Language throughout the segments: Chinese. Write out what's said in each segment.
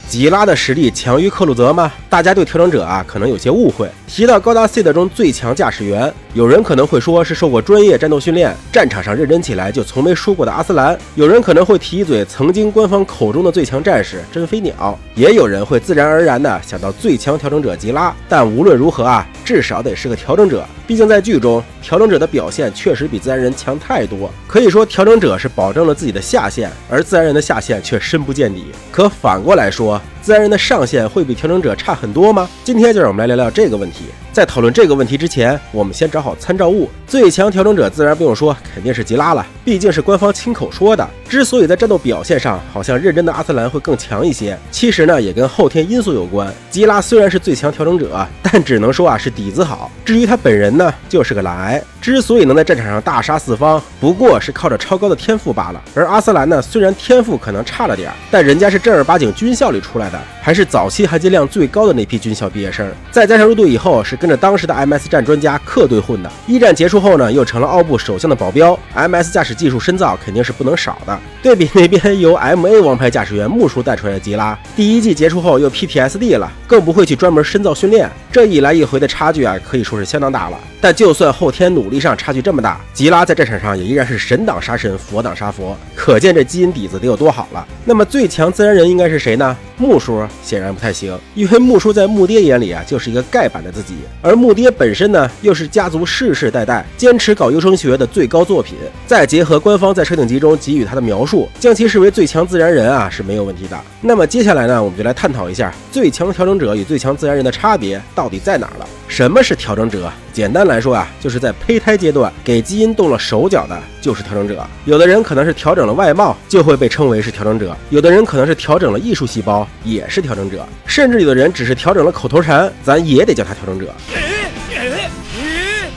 吉拉的实力强于克鲁泽吗？大家对调整者啊可能有些误会。提到高达 SEED 中最强驾驶员，有人可能会说是受过专业战斗训练，战场上认真起来就从没输过的阿斯兰。有人可能会提一嘴曾经官方口中的最强战士真飞鸟，也有人会自然而然的想到最强调整者吉拉。但无论如何啊，至少得是个调整者。毕竟在剧中，调整者的表现确实比自然人强太多。可以说，调整者是保证了自己的下限，而自然人的下限却深不见底。可反过来说，自然人的上限会比调整者差很多吗？今天就让我们来聊聊这个问题。在讨论这个问题之前，我们先找好参照物。最强调整者自然不用说，肯定是吉拉了，毕竟是官方亲口说的。之所以在战斗表现上好像认真的阿斯兰会更强一些，其实呢也跟后天因素有关。吉拉虽然是最强调整者，但只能说啊是底子好。至于他本人呢，就是个懒癌。之所以能在战场上大杀四方，不过是靠着超高的天赋罢了。而阿斯兰呢，虽然天赋可能差了点，但人家是正儿八经军校里出来的，还是早期含金量最高的那批军校毕业生。再加上入队以后是跟着当时的 MS 战专家客队混的，一战结束后呢，又成了奥部首相的保镖。MS 驾驶技术深造肯定是不能少的。对比那边由 MA 王牌驾驶员木叔带出来的吉拉，第一季结束后又 PTSD 了，更不会去专门深造训练。这一来一回的差距啊，可以说是相当大了。但就算后天努力上差距这么大，吉拉在战场上也依然是神挡杀神，佛挡杀佛，可见这基因底子得有多好了。那么最强自然人应该是谁呢？木叔显然不太行，因为木叔在木爹眼里啊就是一个盖版的自己，而木爹本身呢又是家族世世代代坚持搞优生学的最高作品，再结合官方在设定集中给予他的描述，将其视为最强自然人啊是没有问题的。那么接下来呢，我们就来探讨一下最强调整者与最强自然人的差别到底在哪儿了。什么是调整者？简单来说啊，就是在胚胎阶段给基因动了手脚的，就是调整者。有的人可能是调整了外貌，就会被称为是调整者；有的人可能是调整了艺术细胞，也是调整者；甚至有的人只是调整了口头禅，咱也得叫他调整者。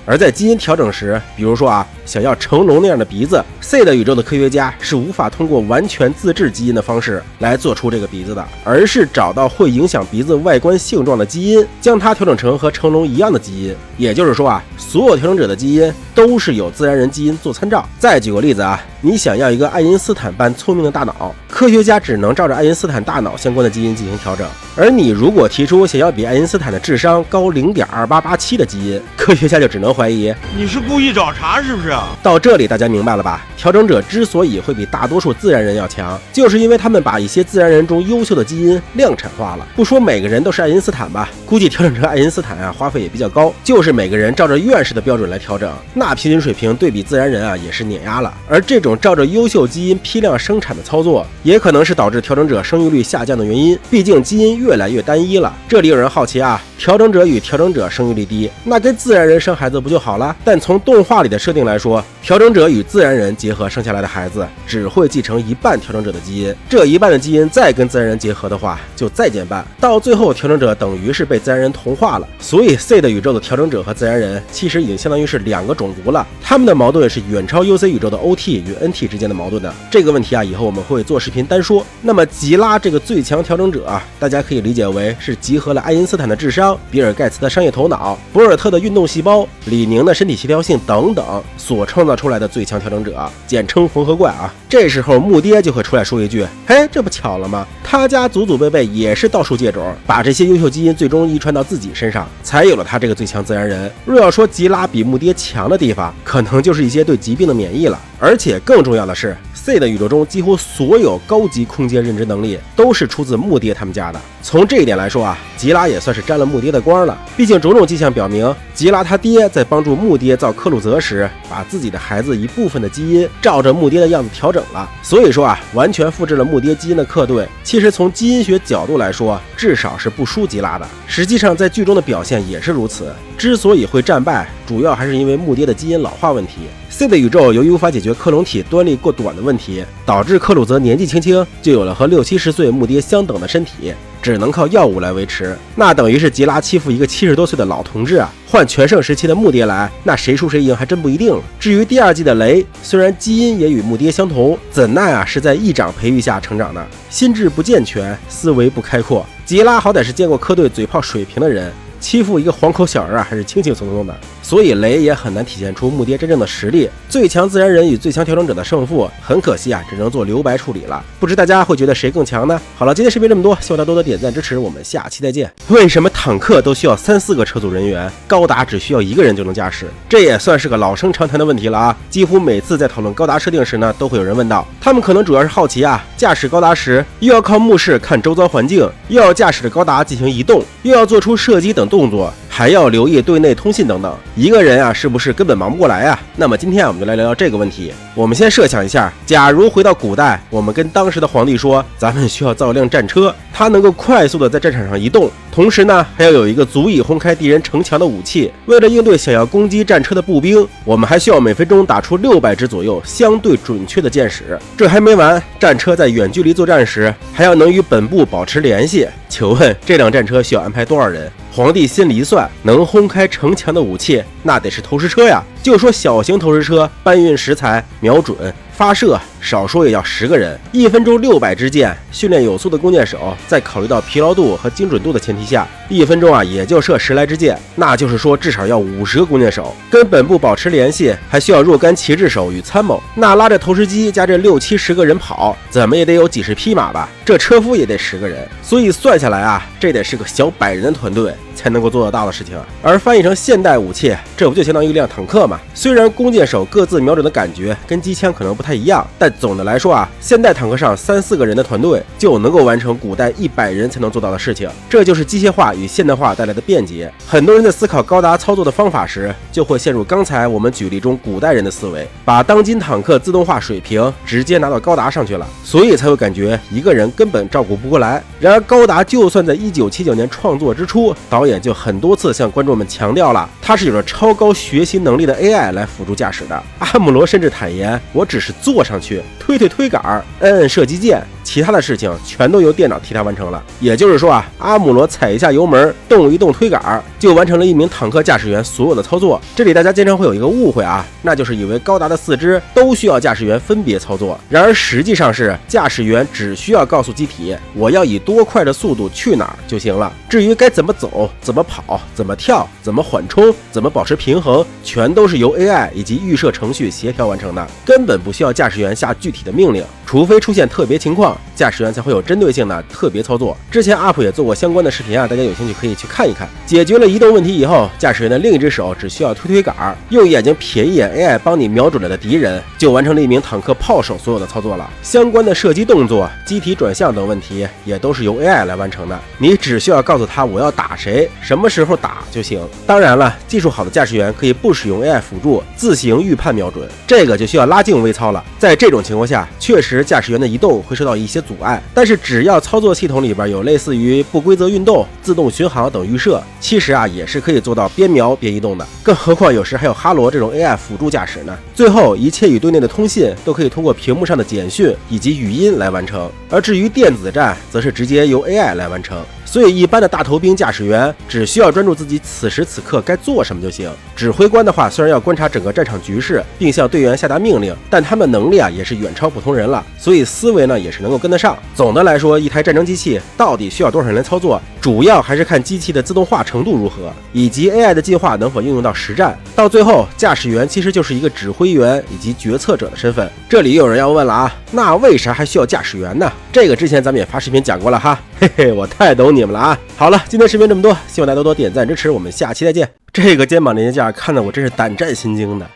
而在基因调整时，比如说啊，想要成龙那样的鼻子，SEED宇宙的科学家是无法通过完全自制基因的方式来做出这个鼻子的，而是找到会影响鼻子外观性状的基因，将它调整成和成龙一样的基因。也就是说啊，所有调整者的基因都是有自然人基因做参照。再举个例子啊，你想要一个爱因斯坦般聪明的大脑，科学家只能照着爱因斯坦大脑相关的基因进行调整。而你如果提出想要比爱因斯坦的智商高 0.2887 的基因，科学家就只能怀疑你是故意找茬是不是？到这里大家明白了吧？调整者之所以会比大多数自然人要强，就是因为他们把一些自然人中优秀的基因量产化了。不说每个人都是爱因斯坦吧，估计调整成爱因斯坦啊花费也比较高，就是每个人照着院士的标准来调整，那平均水平对比自然人啊也是碾压了。而这种照着优秀基因批量生产的操作，也可能是导致调整者生育率下降的原因，毕竟基因越来越单一了。这里有人好奇啊，调整者与调整者生育率低，那跟自然人生孩子不就好了？但从动画里的设定来说，调整者与自然人结合生下来的孩子只会继承一半调整者的基因，这一半的基因再跟自然人结合的话就再减半，到最后调整者等于是被自然人同化了。所以 SEED 宇宙的调整者和自然人其实已经相当于是两个种族了，他们的矛盾是远超 UC 宇宙的 OT 与 NT 之间的矛盾的。这个问题啊，以后我们会做视频单说。那么吉拉这个最强调整者啊，大家可以理解为是集合了爱因斯坦的智商、比尔盖茨的商业头脑、博尔特的运动细胞、李宁的身体协调性等等所创造出来的最强调整者，简称缝合怪啊。这时候木爹就会出来说一句，嘿，这不巧了吗？他家祖祖辈辈也是到处借种，把这些优秀基因最终遗传到自己身上，才有了他这个最强自然人。若要说吉拉比木爹强的地方，可能就是一些对疾病的免疫了。而且更重要的是，SEED 宇宙中几乎所有高级空间认知能力都是出自木爹他们家的。从这一点来说啊，吉拉也算是沾了木爹的光了。毕竟种种迹象表明，吉拉他爹在帮助木爹造克鲁泽时，把自己的孩子一部分的基因照着木爹的样子调整了。所以说啊，完全复制了木爹基因的客队，其实从基因学角度来说，至少是不输吉拉的。实际上在剧中的表现也是如此。之所以会战败，主要还是因为木爹的基因老化问题。SEED 宇宙由于无法解决克隆体端粒过短的问题，导致克鲁泽年纪轻轻就有了和60-70岁木爹相等的身体，只能靠药物来维持。那等于是吉拉欺负一个70多岁的老同志啊！换全盛时期的木爹来，那谁输谁赢还真不一定。至于第二季的雷，虽然基因也与木爹相同，怎奈啊是在议长培育下成长的，心智不健全，思维不开阔。吉拉好歹是见过科队嘴炮水平的人，欺负一个黄口小儿啊，还是轻轻松松的。所以雷也很难体现出木爹真正的实力。最强自然人与最强调整者的胜负，很可惜啊，只能做留白处理了。不知大家会觉得谁更强呢？好了，今天视频这么多，希望大家多多点赞支持，我们下期再见。为什么坦克都需要3、4个车组人员，高达只需要1个人就能驾驶？这也算是个老生常谈的问题了啊！几乎每次在讨论高达设定时呢，都会有人问到，他们可能主要是好奇啊，驾驶高达时又要靠目视看周遭环境，又要驾驶着高达进行移动，又要做出射击等动作，还要留意对内通信等等，一个人啊，是不是根本忙不过来啊？那么今天我们就来聊聊这个问题。我们先设想一下，假如回到古代，我们跟当时的皇帝说，咱们需要造一辆战车，它能够快速的在战场上移动，同时呢，还要有一个足以轰开敌人城墙的武器。为了应对想要攻击战车的步兵，我们还需要每分钟打出600支左右相对准确的箭矢。这还没完，战车在远距离作战时，还要能与本部保持联系。请问这辆战车需要安排多少人？皇帝心里一算，能轰开城墙的武器，那得是投石车呀。就说小型投石车搬运食材、瞄准、发射，少说也要10个人，1分钟600支箭。训练有素的弓箭手，在考虑到疲劳度和精准度的前提下，1分钟啊也就射10来支箭。那就是说，至少要50个弓箭手跟本部保持联系，还需要若干旗帜手与参谋。那拉着投石机加这60、70个人跑，怎么也得有几十匹马吧？这车夫也得10个人，所以算下来啊，这得是个小100人的团队才能够做得到的事情。而翻译成现代武器，这不就相当于一辆坦克吗？虽然弓箭手各自瞄准的感觉跟机枪可能不太一样，但总的来说啊，现代坦克上3、4个人的团队就能够完成古代100人才能做到的事情。这就是机械化与现代化带来的便捷。很多人在思考高达操作的方法时，就会陷入刚才我们举例中古代人的思维，把当今坦克自动化水平直接拿到高达上去了，所以才会感觉一个人根本照顾不过来。然而高达就算在1979年创作之初，导演就很多次向观众们强调了，它是有着超高学习能力的 AI 来辅助驾驶的。阿姆罗甚至坦言，我只是坐上去推杆，摁射击键，其他的事情全都由电脑替他完成了。也就是说啊，阿姆罗踩一下油门，动一动推杆，就完成了一名坦克驾驶员所有的操作。这里大家经常会有一个误会啊，那就是以为高达的4肢都需要驾驶员分别操作。然而实际上是驾驶员只需要告诉机体，我要以多快的速度去哪儿就行了。至于该怎么走、怎么跑、怎么跳、怎么缓冲、怎么保持平衡，全都是由 AI 以及预设程序协调完成的，根本不需要驾驶员下具体的命令，除非出现特别情况，驾驶员才会有针对性的特别操作。之前 UP 也做过相关的视频啊，大家有兴趣可以去看一看。解决了移动问题以后，驾驶员的另一只手只需要推杆，用眼睛瞥一眼 AI 帮你瞄准了的敌人，就完成了一名坦克炮手所有的操作了。相关的射击动作、机体转向等问题也都是由 AI 来完成的，你只需要告诉他我要打谁，什么时候打就行。当然了，技术好的驾驶员可以不使用 AI 辅助，自行预判瞄准，这个就需要拉近微操了。在这种情况下，确实驾驶员的移动会受到一些阻碍，但是只要操作系统里边有类似于不规则运动、自动巡航等预设，其实啊也是可以做到边瞄边移动的。更何况有时还有哈罗这种 AI 辅助驾驶呢。最后，一切与对内的通信都可以通过屏幕上的简讯以及语音来完成，而至于电子战，则是直接由 AI 来完成。所以一般的大头兵驾驶员只需要专注自己此时此刻该做什么就行。指挥官的话，虽然要观察整个战场局势，并向队员下达命令，但他们能力啊也是远超普通人了，所以思维呢也是能够跟得上。总的来说，一台战争机器到底需要多少人来操作，主要还是看机器的自动化程度如何，以及 AI 的进化能否应用到实战。到最后，驾驶员其实就是一个指挥员以及决策者的身份。这里有人要问了啊，那为啥还需要驾驶员呢？这个之前咱们也发视频讲过了哈，嘿嘿，我太懂你们了啊！好了，今天视频这么多，希望大家多多点赞支持，我们下期再见。这个肩膀连接架看得我真是胆战心惊的。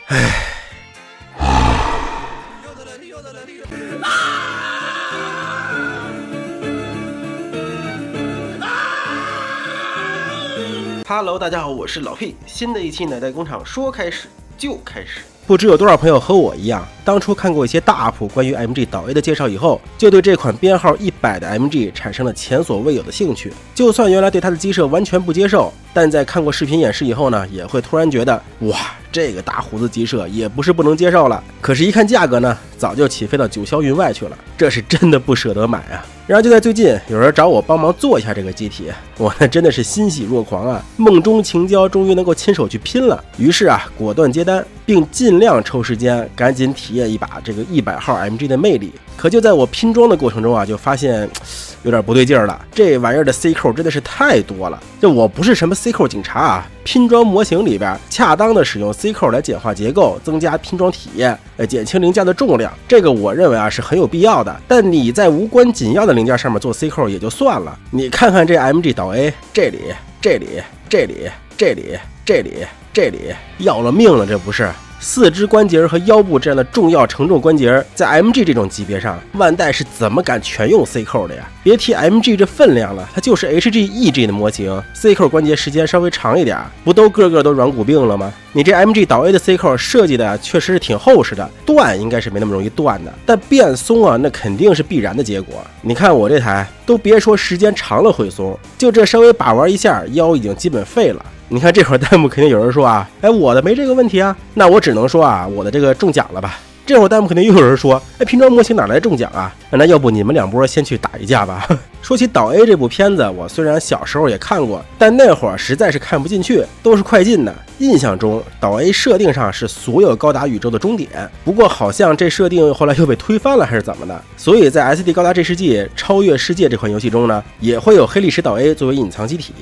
唉。Hello， 大家好，我是老 P， 新的一期奶袋工厂说开始就开始。不知有多少朋友和我一样，当初看过一些大 UP 关于 MG 导 A 的介绍以后，就对这款编号100的 MG 产生了前所未有的兴趣。就算原来对它的机设完全不接受，但在看过视频演示以后呢，也会突然觉得，哇，这个大胡子机设也不是不能接受了。可是，一看价格呢，早就起飞到九霄云外去了，这是真的不舍得买啊。然而就在最近，有人找我帮忙做一下这个机体，我呢真的是欣喜若狂啊！梦中情交终于能够亲手去拼了，于是啊，果断接单。并尽量抽时间赶紧体验一把这个100号 MG 的魅力。可就在我拼装的过程中啊，就发现有点不对劲儿了，这玩意儿的 C 扣真的是太多了。就我不是什么 C 扣警察啊，拼装模型里边恰当的使用 C 扣来简化结构，增加拼装体验，减轻零件的重量，这个我认为啊是很有必要的。但你在无关紧要的零件上面做 C 扣也就算了，你看看这 MG 导 A， 这里，要了命了，这不是？四肢关节和腰部这样的重要承重关节，在 MG 这种级别上，万代是怎么敢全用 C 扣的呀？别提 MG 这分量了，它就是 HG、EG 的模型 ，C 扣关节时间稍微长一点，不都个个都软骨病了吗？你这 MG 导 A 的 C 扣设计的确实是挺厚实的，断应该是没那么容易断的，但变松啊，那肯定是必然的结果。你看我这台，都别说时间长了会松，就这稍微把玩一下，腰已经基本废了。你看这会儿弹幕肯定有人说啊，我的没这个问题啊，那我只能说啊，我的这个中奖了吧。这会儿弹幕肯定又有人说，拼装模型哪来中奖啊？那要不你们两波先去打一架吧。说起导 A 这部片子，我虽然小时候也看过，但那会儿实在是看不进去，都是快进的。印象中导 A 设定上是所有高达宇宙的终点，不过好像这设定后来又被推翻了还是怎么的，所以在 SD 高达这世纪超越世界这款游戏中呢，也会有黑历史导 A 作为隐藏机体。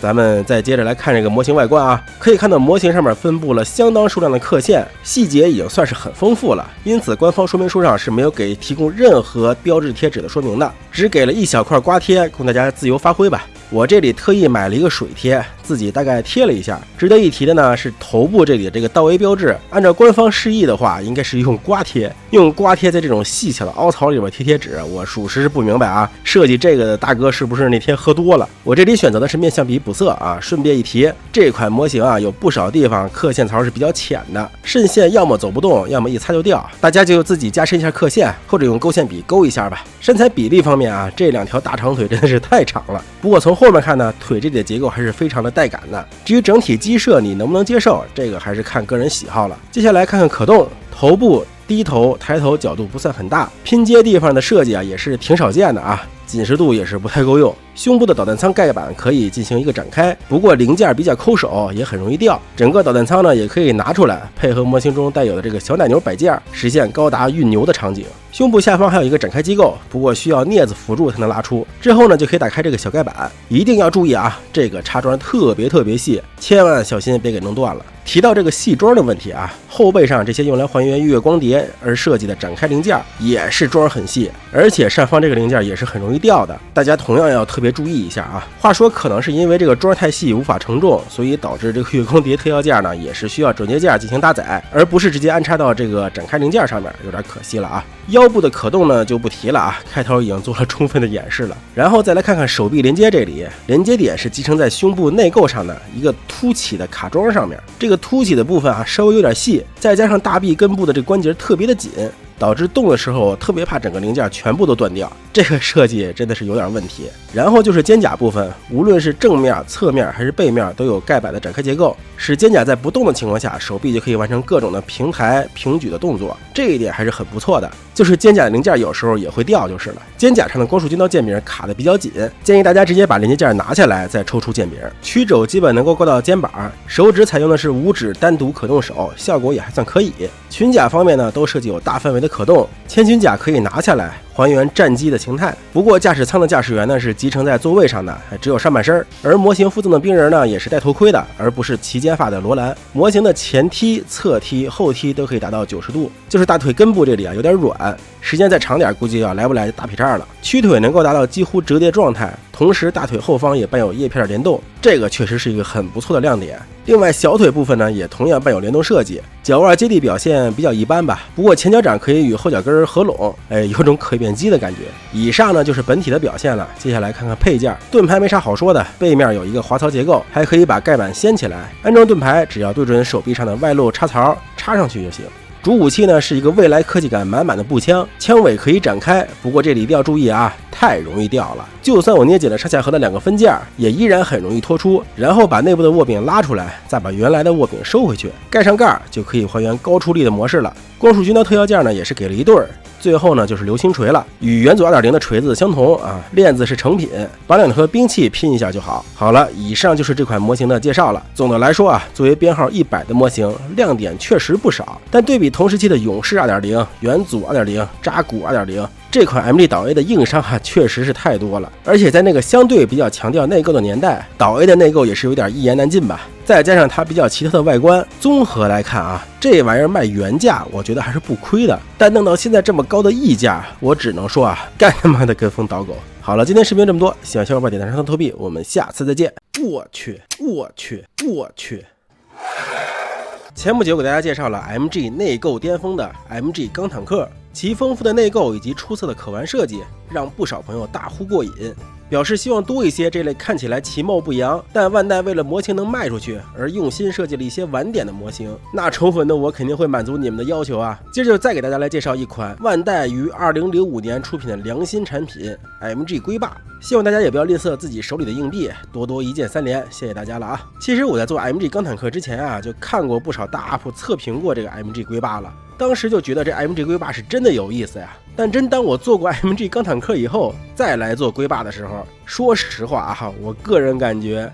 咱们再接着来看这个模型外观啊，可以看到模型上面分布了相当数量的刻线，细节已经算是很丰富了，因此官方说明书上是没有给提供任何标志贴纸的说明的，只给了一小块刮贴供大家自由发挥吧。我这里特意买了一个水贴，自己大概贴了一下。值得一提的呢是头部这里的这个道 A 标志，按照官方示意的话，应该是用刮贴。用刮贴在这种细小的凹槽里边贴贴纸，我属实是不明白啊，设计这个的大哥是不是那天喝多了？我这里选择的是面相笔补色啊。顺便一提，这款模型啊有不少地方刻线槽是比较浅的，渗线要么走不动，要么一擦就掉，大家就自己加深一下刻线，或者用勾线笔勾一下吧。身材比例方面啊，这两条大长腿真的是太长了，不过从后面看呢，腿这里的结构还是非常的带感的。至于整体机设你能不能接受，这个还是看个人喜好了。接下来看看可动，头部低头抬头角度不算很大，拼接地方的设计啊也是挺少见的啊，紧实度也是不太够用。胸部的导弹舱盖板可以进行一个展开，不过零件比较抠手，也很容易掉。整个导弹舱呢也可以拿出来，配合模型中带有的这个小奶牛摆件，实现高达运牛的场景。胸部下方还有一个展开机构，不过需要镊子辅助才能拉出。之后呢就可以打开这个小盖板，一定要注意啊，这个插装特别细，千万小心别给弄断了。提到这个细装的问题啊，后背上这些用来还原月光碟而设计的展开零件也是装很细，而且上方这个零件也是很容易掉的，大家同样要特别注意一下啊。话说可能是因为这个装太细无法承重，所以导致这个月光碟特效件呢也是需要转接件进行搭载，而不是直接安插到这个展开零件上面，有点可惜了啊。腰部的可动呢就不提了啊，开头已经做了充分的演示了。然后再来看看手臂连接，这里连接点是集成在胸部内构上的一个凸起的卡桩上面，这个凸起的部分啊稍微有点细，再加上大臂根部的这个关节特别的紧，导致动的时候特别怕整个零件全部都断掉，这个设计真的是有点问题。然后就是肩胛部分，无论是正面、侧面还是背面都有盖板的展开结构，使肩胛在不动的情况下，手臂就可以完成各种的平抬、平举的动作，这一点还是很不错的。就是肩胛零件有时候也会掉就是了。肩胛上的光束筋刀键柄卡得比较紧，建议大家直接把连接件拿下来再抽出键柄。曲肘基本能够够到肩膀，手指采用的是5指单独可动手，效果也还算可以。裙甲方面呢，都设计有大范围的可动，前裙甲可以拿下来还原战机的形态。不过驾驶舱的驾驶员呢是集成在座位上的，只有上半身，而模型附赠的兵人呢也是戴头盔的，而不是齐肩发的罗兰。模型的前踢、侧踢、后踢都可以达到90度，就是大腿根部这里啊有点软，时间再长点估计要来不来大劈叉了。屈腿能够达到几乎折叠状态，同时大腿后方也伴有叶片联动，这个确实是一个很不错的亮点。另外小腿部分呢也同样伴有联动设计，脚腕接地表现比较一般吧，不过前脚掌可以与后脚跟合拢，有种可变机的感觉。以上呢就是本体的表现了，接下来看看配件。盾牌没啥好说的，背面有一个滑槽结构，还可以把盖板掀起来，安装盾牌只要对准手臂上的外露插槽插上去就行。主武器呢是一个未来科技感满满的步枪，枪尾可以展开，不过这里一定要注意啊，太容易掉了。就算我捏紧了上下盒的2个分件，也依然很容易脱出，然后把内部的握柄拉出来，再把原来的握柄收回去，盖上盖就可以还原高出力的模式了。光束军刀特效件呢也是给了一对儿。最后呢就是流星锤了，与元祖 2.0 的锤子相同啊，链子是成品，把2颗兵器拼一下就好。好了，以上就是这款模型的介绍了。总的来说啊，作为编号100的模型，亮点确实不少，但对比同时期的勇士 2.0、元祖 2.0、扎古 2.0，这款 MG 岛 A 的硬伤啊确实是太多了，而且在那个相对比较强调内购的年代，岛 A 的内购也是有点一言难尽吧。再加上它比较奇特的外观，综合来看啊，这玩意儿卖原价，我觉得还是不亏的。但弄到现在这么高的溢价，我只能说啊，干他妈的跟风倒狗。好了，今天视频这么多，喜欢小伙伴点赞、上投币，我们下次再见。我去！前不久给大家介绍了 MG 内购巅峰的 MG 钢坦克，其丰富的内购以及出色的可玩设计，让不少朋友大呼过瘾，表示希望多一些这类看起来其貌不扬，但万代为了模型能卖出去而用心设计了一些晚点的模型。那宠粉的我肯定会满足你们的要求啊！接着就再给大家来介绍一款万代于2005年出品的良心产品 MG 龟霸，希望大家也不要吝啬自己手里的硬币，多多一键3连，谢谢大家了啊！其实我在做 MG 钢坦克之前啊，就看过不少大 UP 测评过这个 MG 龟霸了，当时就觉得这 MG 龟霸是真的有意思呀。但真当我做过 MG 钢坦克以后，再来做龟霸的时候，说实话啊，我个人感觉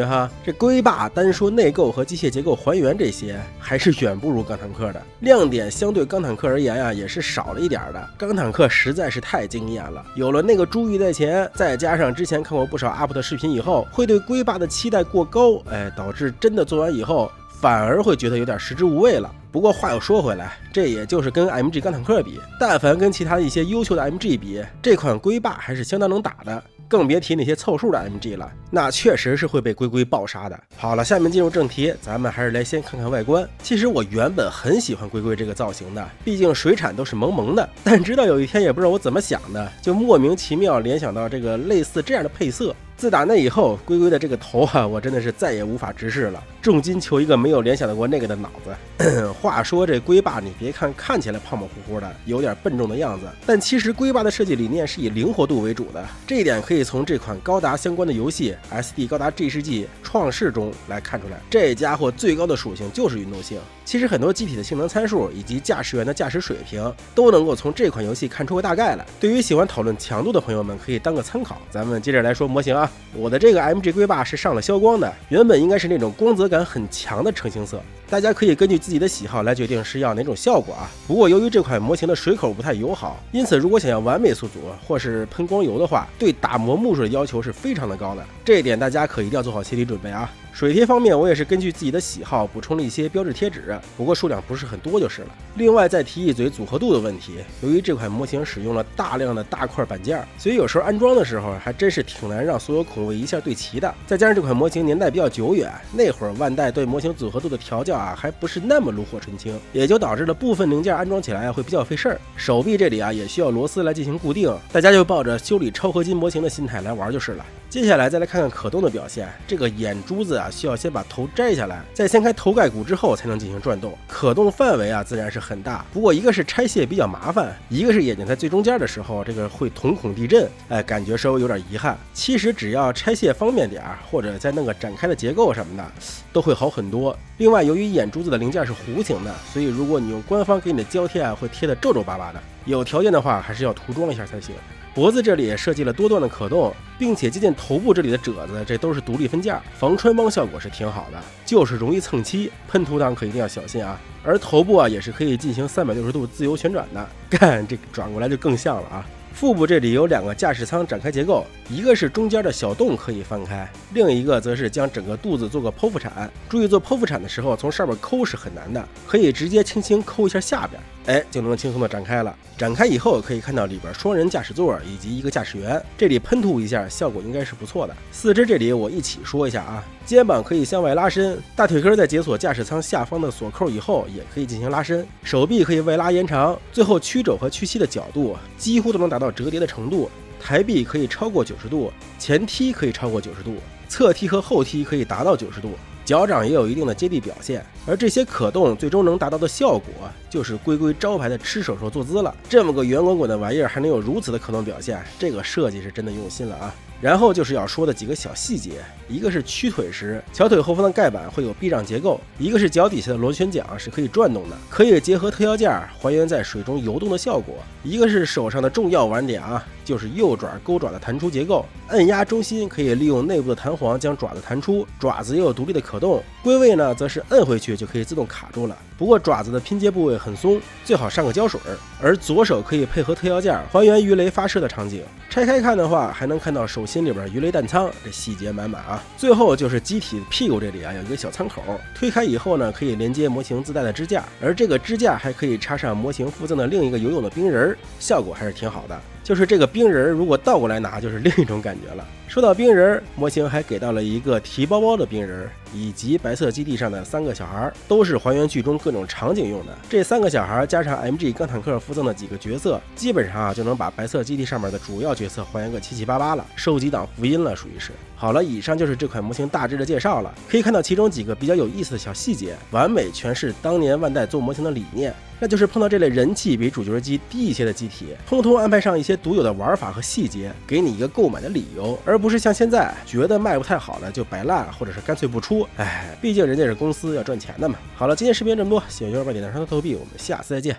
哈，这龟霸单说内购和机械结构还原这些，还是远不如钢坦克的。亮点相对钢坦克而言啊，也是少了一点的。钢坦克实在是太惊艳了，有了那个珠玉在前，再加上之前看过不少 UP 的视频以后，会对龟霸的期待过高，导致真的做完以后，反而会觉得有点食之无味了。不过话又说回来，这也就是跟 MG 钢坦克比，但凡跟其他一些优秀的 MG 比，这款龟霸还是相当能打的，更别提那些凑数的 MG 了，那确实是会被龟龟爆杀的。好了，下面进入正题，咱们还是来先看看外观。其实我原本很喜欢龟龟这个造型的，毕竟水产都是萌萌的，但直到有一天也不知道我怎么想的，就莫名其妙联想到这个类似这样的配色。自打那以后，龟龟的这个头啊，我真的是再也无法直视了，重金求一个没有联想到过那个的脑子。话说这龟霸，你别看起来胖胖乎乎的，有点笨重的样子，但其实龟霸的设计理念是以灵活度为主的，这一点可以从这款高达相关的游戏 SD 高达 G 世纪创世中来看出来。这家伙最高的属性就是运动性，其实很多机体的性能参数以及驾驶员的驾驶水平都能够从这款游戏看出个大概来。对于喜欢讨论强度的朋友们可以当个参考。咱们接着来说模型啊，我的这个 MG 龟霸是上了消光的，原本应该是那种光泽感很强的橙青色，大家可以根据自己的喜好来决定是要哪种效果啊。不过由于这款模型的水口不太友好，因此如果想要完美速组或是喷光油的话，对打磨目数的要求是非常的高的，这一点大家可一定要做好心理准备啊。水贴方面我也是根据自己的喜好补充了一些标志贴纸，不过数量不是很多就是了。另外再提一嘴组合度的问题，由于这款模型使用了大量的大块板件，所以有时候安装的时候还真是挺难让所有孔位一下对齐的。再加上这款模型年代比较久远，那会儿万代对模型组合度的调教啊还不是那么炉火纯青，也就导致了部分零件安装起来会比较费事儿。手臂这里啊也需要螺丝来进行固定，大家就抱着修理超合金模型的心态来玩就是了。接下来再来看看可动的表现，这个眼珠子啊需要先把头摘下来，再掀开头盖骨之后才能进行转动，可动范围啊自然是很大。不过一个是拆卸比较麻烦，一个是眼睛在最中间的时候这个会瞳孔地震，感觉稍微有点遗憾。其实只要拆卸方便点，或者再弄个展开的结构什么的，都会好很多。另外由于眼珠子的零件是弧形的，所以如果你用官方给你的胶贴啊会贴得皱皱巴巴的，有条件的话还是要涂装一下才行。脖子这里也设计了多段的可动，并且接近头部这里的褶子，这都是独立分件，防穿帮效果是挺好的，就是容易蹭漆，喷涂档可一定要小心啊。而头部啊也是可以进行360度自由旋转的，干这转过来就更像了啊。腹部这里有2个驾驶舱展开结构，一个是中间的小洞可以翻开，另一个则是将整个肚子做个剖腹产。注意做剖腹产的时候，从上面抠是很难的，可以直接轻轻抠一下下边，就能轻松的展开了。展开以后可以看到里边双人驾驶座以及一个驾驶员，这里喷涂一下效果应该是不错的。四肢这里我一起说一下啊，肩膀可以向外拉伸，大腿根在解锁驾驶舱下方的锁扣以后也可以进行拉伸，手臂可以外拉延长，最后曲肘和屈膝的角度几乎都能达到折叠的程度，抬臂可以超过90度，前踢可以超过90度，侧踢和后踢可以达到90度。脚掌也有一定的接地表现，而这些可动最终能达到的效果，就是龟龟招牌的吃手手坐姿了。这么个圆滚滚的玩意儿还能有如此的可动表现，这个设计是真的用心了啊！然后就是要说的几个小细节，一个是屈腿时，小腿后方的盖板会有避让结构；一个是脚底下的螺旋桨是可以转动的，可以结合特效件还原在水中游动的效果；一个是手上的重要玩点啊，就是右爪钩爪的弹出结构，按压中心可以利用内部的弹簧将爪子弹出，爪子也有独立的可动。归位呢，则是摁回去就可以自动卡住了。不过爪子的拼接部位很松，最好上个胶水。而左手可以配合特效件还原鱼雷发射的场景。拆开看的话，还能看到手心里边鱼雷弹仓，这细节满满啊。最后就是机体屁股这里啊有一个小舱口，推开以后呢，可以连接模型自带的支架，而这个支架还可以插上模型附赠的另一个游泳的冰人，效果还是挺好的。就是这个冰人如果倒过来拿，就是另一种感觉了。说到冰人，模型还给到了一个提包包的冰人，以及白色基地上的3个小孩，都是还原剧中各种场景用的。这3个小孩加上 MG 钢坦克附赠的几个角色，基本上就能把白色基地上面的主要角色还原个七七八八了，收几档福音了，属于是。好了，以上就是这款模型大致的介绍了。可以看到其中几个比较有意思的小细节，完美诠释当年万代做模型的理念。那就是碰到这类人气比主角机低一些的机体，通通安排上一些独有的玩法和细节，给你一个购买的理由，而不是像现在觉得卖不太好了就摆烂，或者是干脆不出。毕竟人家是公司要赚钱的嘛。好了，今天视频这么多，喜欢就点赞、收藏、投币，我们下次再见。